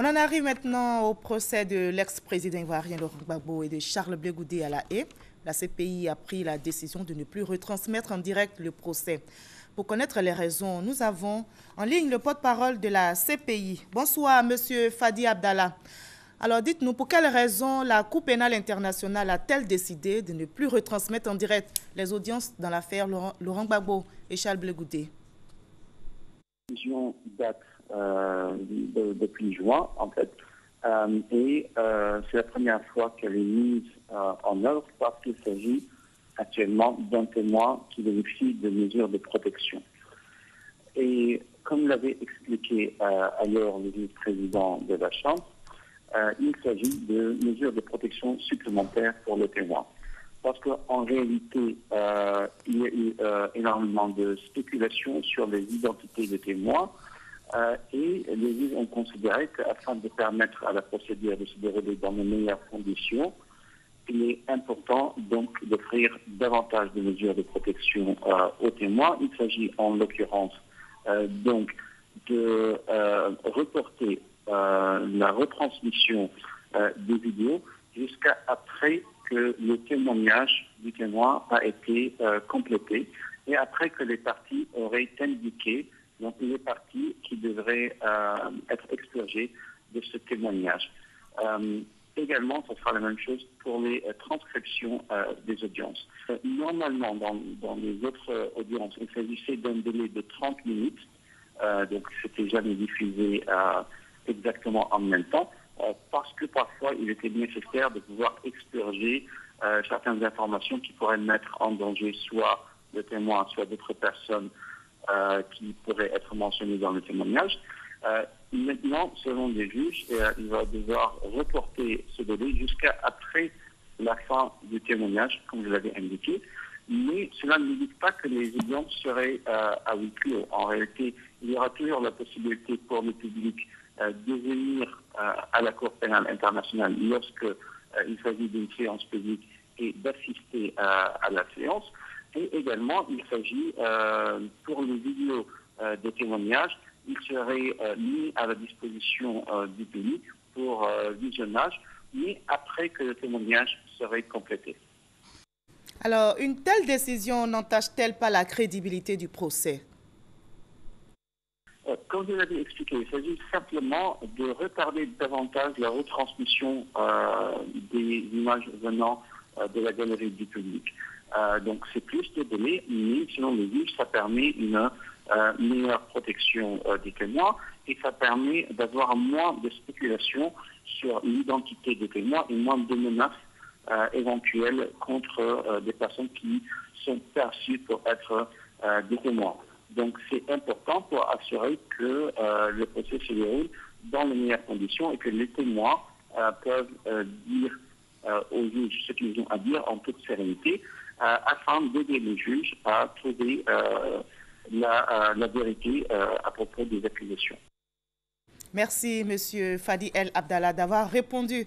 On en arrive maintenant au procès de l'ex-président ivoirien Laurent Gbagbo et de Charles Blé Goudé à la Haye. La CPI a pris la décision de ne plus retransmettre en direct le procès. Pour connaître les raisons, nous avons en ligne le porte-parole de la CPI. Bonsoir, Monsieur Fadi Abdallah. Alors dites-nous, pour quelles raisons la Cour pénale internationale a-t-elle décidé de ne plus retransmettre en direct les audiences dans l'affaire Laurent Gbagbo et Charles Blé Goudé? La décision date depuis juin, en fait, et c'est la première fois qu'elle est mise en œuvre parce qu'il s'agit actuellement d'un témoin qui bénéficie de mesures de protection. Et comme l'avait expliqué ailleurs le vice-président de la Chambre, il s'agit de mesures de protection supplémentaires pour le témoin. Parce qu'en réalité, il y a eu énormément de spéculation sur les identités des témoins et les juges ont considéré qu'afin de permettre à la procédure de se dérouler dans les meilleures conditions, il est important donc d'offrir davantage de mesures de protection aux témoins. Il s'agit en l'occurrence donc de reporter la retransmission des vidéos jusqu'à après que le témoignage du témoin a été complété et après que les parties auraient indiqué donc les parties qui devraient être expurgées de ce témoignage. Également, ce sera la même chose pour les transcriptions des audiences. Normalement, dans les autres audiences, il s'agissait d'un délai de 30 minutes, donc c'était jamais diffusé exactement en même temps, parce que parfois il était nécessaire de pouvoir expurger certaines informations qui pourraient mettre en danger soit le témoin, soit d'autres personnes qui pourraient être mentionnées dans le témoignage. Maintenant, selon les juges, il va devoir reporter ce délai jusqu'à après la fin du témoignage, comme je l'avais indiqué. Mais cela ne dit pas que les audiences seraient à huis clos. En réalité, il y aura toujours la possibilité pour le public de venir à la Cour pénale internationale lorsque il s'agit d'une séance publique et d'assister à la séance. Et également, il s'agit pour les vidéos de témoignages, il serait mis à la disposition du public pour visionnage, mais après que le témoignage serait complété. Alors, une telle décision n'entache-t-elle pas la crédibilité du procès? Comme je l'avais expliqué, il s'agit simplement de retarder davantage la retransmission des images venant de la galerie du public. Donc c'est plus de délai, mais selon les juges, ça permet une meilleure protection des témoins et ça permet d'avoir moins de spéculation sur l'identité des témoins et moins de menaces éventuelles contre des personnes qui sont perçues pour être des témoins. Donc c'est important pour assurer que le procès se déroule dans les meilleures conditions et que les témoins peuvent dire aux juges ce qu'ils ont à dire en toute sérénité afin d'aider les juges à trouver la vérité à propos des accusations. Merci, Monsieur Fadi El Abdallah, d'avoir répondu